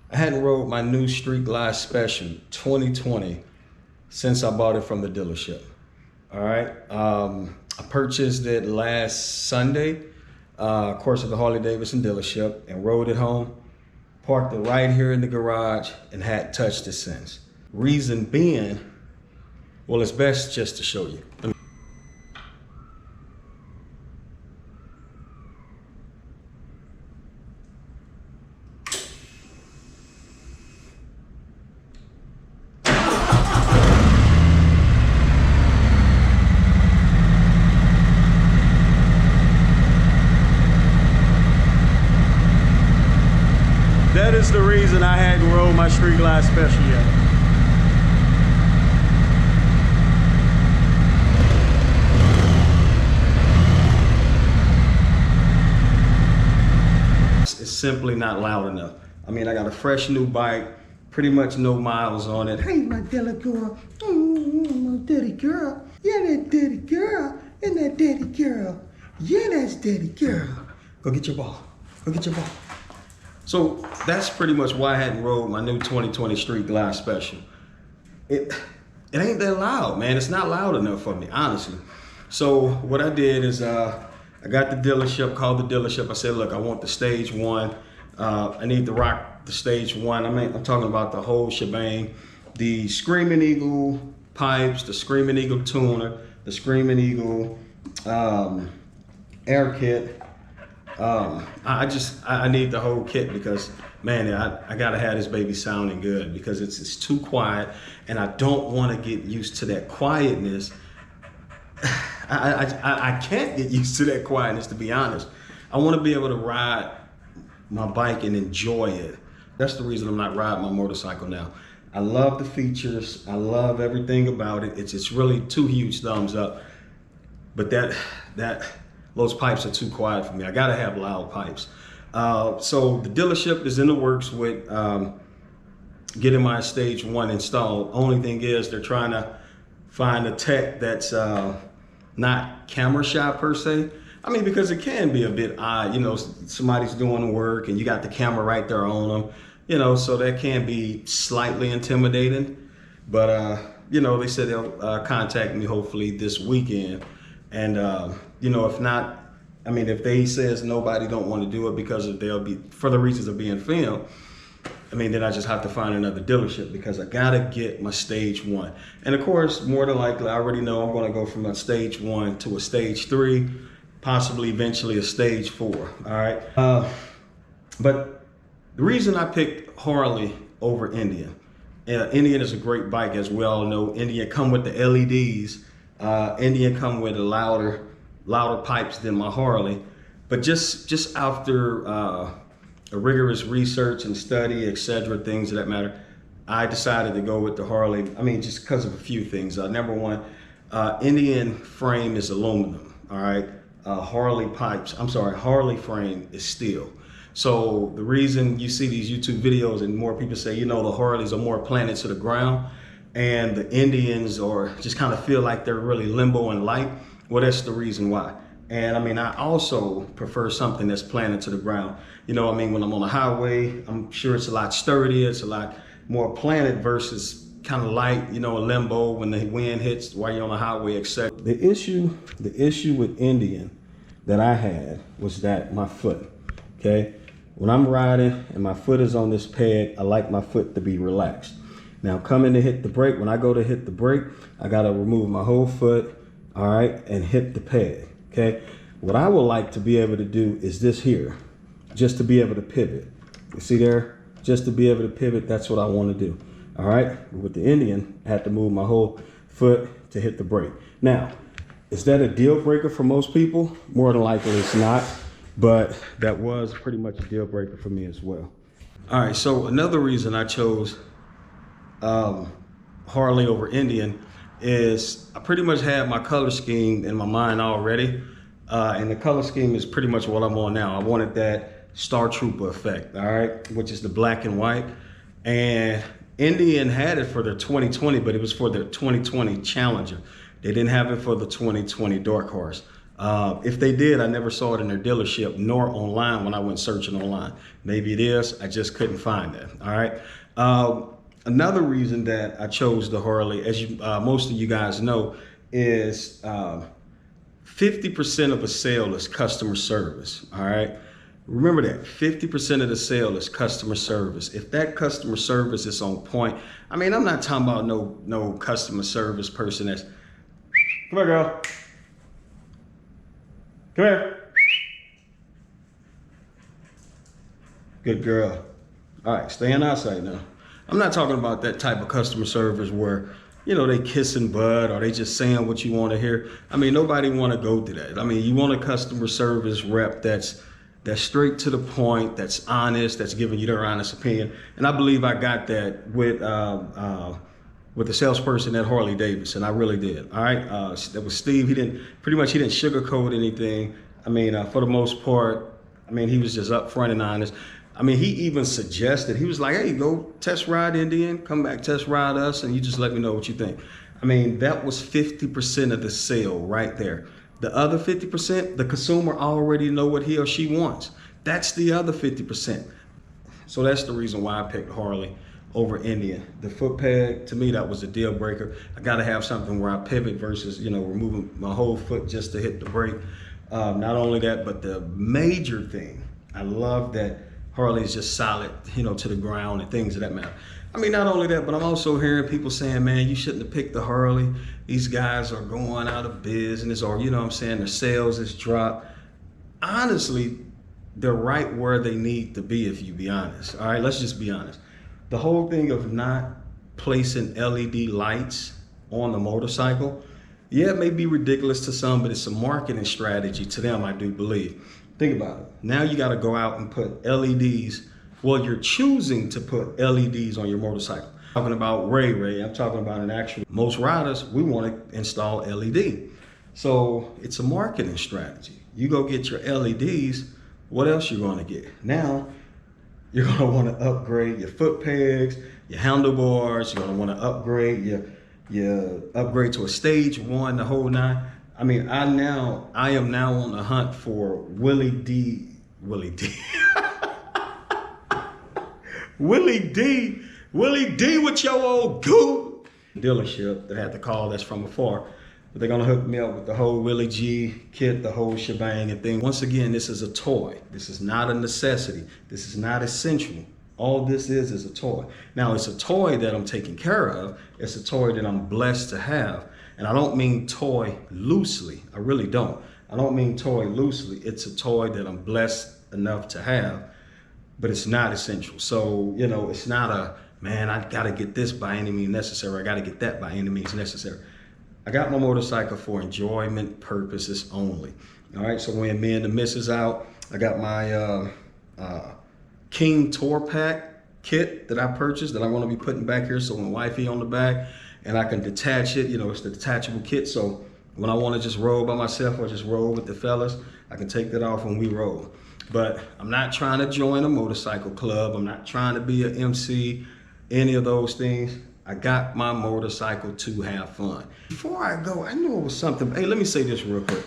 I hadn't rode my new Street Glide Special 2020 since I bought it from the dealership. All right, I purchased it last Sunday, of course, at the Harley Davidson dealership, and rode it home. Parked it right here in the garage and hadn't touched it since. Reason being, well, it's best just to show you. That is the reason I hadn't rode my Street Glide Special yet. It's simply not loud enough. I mean, I got a fresh new bike, pretty much no miles on it. Hey, my Della girl, my daddy girl. Yeah, that daddy girl, and that daddy girl. Yeah, that's daddy girl. Go get your ball, go get your ball. So that's pretty much why I hadn't rode my new 2020 Street Glide Special. It ain't that loud, man. It's not loud enough for me, honestly. So what I did is I got the dealership, called the dealership. I said, look, I want the stage one. I need to rock the stage one. I'm talking about the whole shebang. The Screaming Eagle pipes, the Screaming Eagle tuner, the Screaming Eagle air kit. I need the whole kit because, man, I gotta have this baby sounding good because it's too quiet, and I don't want to get used to that quietness. I can't get used to that quietness, to be honest. I want to be able to ride my bike and enjoy it. That's the reason I'm not riding my motorcycle now. I love the features. I love everything about it. It's really two huge thumbs up. But those pipes are too quiet for me. I gotta have loud pipes. So the dealership is in the works with getting my stage one installed. Only thing is they're trying to find a tech that's not camera shy per se. I mean, because it can be a bit odd, you know, somebody's doing work and you got the camera right there on them, you know, so that can be slightly intimidating. But, you know, they said they'll contact me hopefully this weekend. And, you know, if not, I mean, if they says nobody don't want to do it because they'll be, for the reasons of being filmed, I mean, then I just have to find another dealership because I gotta get my stage one. And of course, more than likely, I already know I'm gonna go from a stage one to a stage three, possibly eventually a stage four, all right? But the reason I picked Harley over Indian, Indian is a great bike, as we all know. Indian come with the LEDs. Indian come with a louder pipes than my Harley. But just after a rigorous research and study, etc., things of that matter, I decided to go with the Harley. I mean, just because of a few things. Number one, Indian frame is aluminum, all right? Harley frame is steel. So the reason you see these YouTube videos and more people say, you know, the Harleys are more planted to the ground and the Indians are just kind of feel like they're really limbo and light. Well, that's the reason why. And I mean, I also prefer something that's planted to the ground. You know, I mean, when I'm on the highway, I'm sure it's a lot sturdier, it's a lot more planted versus kind of light, you know, a limbo when the wind hits while you're on the highway, etc. The issue with Indian that I had was that my foot, okay? When I'm riding and my foot is on this peg, I like my foot to be relaxed. Now coming to hit the brake, when I go to hit the brake, I gotta remove my whole foot, all right, and hit the peg, okay? What I would like to be able to do is this here, just to be able to pivot. You see there? Just to be able to pivot, that's what I wanna do, all right? With the Indian, I had to move my whole foot to hit the brake. Now, is that a deal breaker for most people? More than likely it's not, but that was pretty much a deal breaker for me as well. All right, so another reason I chose Harley over Indian is I pretty much had my color scheme in my mind already. And the color scheme is pretty much what I'm on now. I wanted that Star Trooper effect, all right, which is the black and white. And Indian had it for their 2020, but it was for their 2020 Challenger. They didn't have it for the 2020 Dark Horse. If they did, I never saw it in their dealership nor online when I went searching online. Maybe it is, I just couldn't find that. All right. Another reason that I chose the Harley, as most of you guys know, is 50% of a sale is customer service. All right. Remember that 50% of the sale is customer service. If that customer service is on point, I mean, I'm not talking about no customer service person that's, come here, girl. Come here. Good girl. All right, staying outside now. I'm not talking about that type of customer service where, you know, they kissing butt or they just saying what you want to hear. I mean, nobody want to go through that. I mean, you want a customer service rep that's straight to the point, that's honest, that's giving you their honest opinion. And I believe I got that with the salesperson at Harley Davidson. I really did. All right, that was Steve. He didn't sugarcoat anything. I mean, for the most part, I mean, he was just upfront and honest. I mean, he even suggested, he was like, hey, go test ride Indian, come back, test ride us, and you just let me know what you think. I mean, that was 50% of the sale right there. The other 50%, the consumer already know what he or she wants. That's the other 50%. So that's the reason why I picked Harley over Indian. The foot peg, to me, that was a deal breaker. I gotta have something where I pivot versus, you know, removing my whole foot just to hit the brake. Not only that, but the major thing, I love that Harley is just solid, you know, to the ground and things of that matter. I mean, not only that, but I'm also hearing people saying, man, you shouldn't have picked the Harley. These guys are going out of business, or, you know what I'm saying, their sales has dropped. Honestly, they're right where they need to be, if you be honest. All right, let's just be honest. The whole thing of not placing LED lights on the motorcycle, yeah, it may be ridiculous to some, but it's a marketing strategy to them, I do believe. Think about it. Now you got to go out and put LEDs. Well, you're choosing to put LEDs on your motorcycle. I'm talking about Ray. I'm talking about an actual, most riders, we want to install LED. So it's a marketing strategy. You go get your LEDs, what else you going to get? Now, you're going to want to upgrade your foot pegs, your handlebars. You're going to want to upgrade your upgrade to a stage 1, the whole 9. I mean, I am now on the hunt for Willie D with your old goo dealership that had the call that's from afar. But they're gonna hook me up with the whole Willie G kit, the whole shebang and thing. Once again, this is a toy. This is not a necessity. This is not essential. All this is a toy. Now, it's a toy that I'm taking care of. It's a toy that I'm blessed to have. And I don't mean toy loosely. I really don't. I don't mean toy loosely. It's a toy that I'm blessed enough to have, but it's not essential. So, you know, it's not a, man, I gotta get this by any means necessary. I gotta get that by any means necessary. I got my motorcycle for enjoyment purposes only. All right, so when me and the missus out, I got my King Tour Pack kit that I purchased that I'm gonna be putting back here so when wifey on the back, and I can detach it, you know, it's the detachable kit. So when I want to just roll by myself or just roll with the fellas, I can take that off when we roll. But I'm not trying to join a motorcycle club. I'm not trying to be an MC, any of those things. I got my motorcycle to have fun. Before I go, I knew it was something. Hey, let me say this real quick.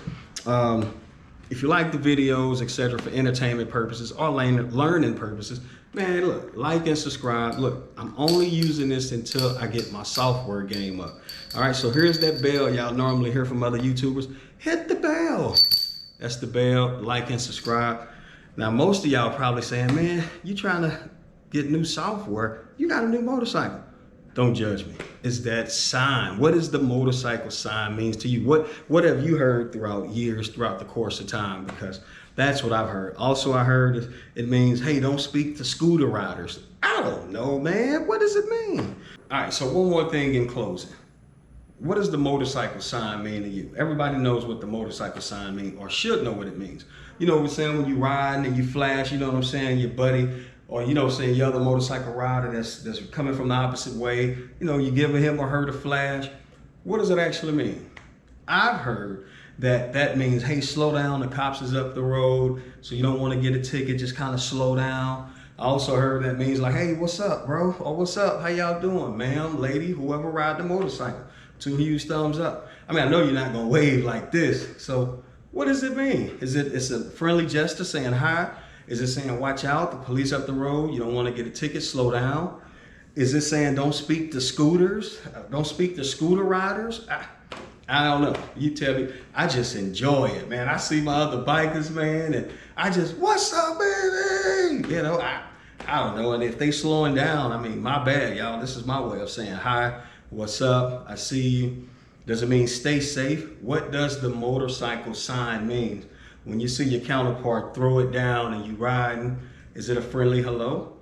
If you like the videos, etc., for entertainment purposes or learning purposes, man, look, like and subscribe. Look, I'm only using this until I get my software game up. All right, so here's that bell y'all normally hear from other YouTubers. Hit the bell. That's the bell, like and subscribe. Now, most of y'all probably saying, man, you trying to get new software. You got a new motorcycle. Don't judge me. It's that sign. What does the motorcycle sign means to you? What have you heard throughout the course of time? Because that's what I've heard. Also, I heard it means, hey, don't speak to scooter riders. I don't know, man. What does it mean? All right, so one more thing in closing. What does the motorcycle sign mean to you? Everybody knows what the motorcycle sign means, or should know what it means. You know what I'm saying? When you riding and you flash, you know what I'm saying, your buddy, or you know what I'm saying, your other motorcycle rider that's coming from the opposite way, you know, you giving him or her the flash. What does it actually mean? I've heard that means, hey, slow down, the cops is up the road, so you don't want to get a ticket, just kind of slow down. I also heard that means like, hey, what's up, bro? Or what's up? How y'all doing, ma'am, lady, whoever ride the motorcycle? 2 huge thumbs up. I mean, I know you're not gonna wave like this, so What does it mean? It's a friendly gesture saying hi? Is it saying watch out, the police up the road, you don't want to get a ticket, slow down? Is it saying don't speak to scooters? Don't speak to scooter riders? I don't know. You tell me. I just enjoy it, man. I see my other bikers, man, and I just, what's up, baby? You know, I don't know. And if they slowing down, I mean, my bad, y'all. This is my way of saying hi, what's up? I see you. Does it mean stay safe? What does the motorcycle sign mean? When you see your counterpart throw it down and you riding, is it a friendly hello?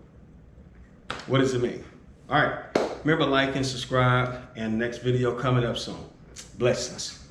What does it mean? All right. Remember, like and subscribe, and next video coming up soon. Blessings.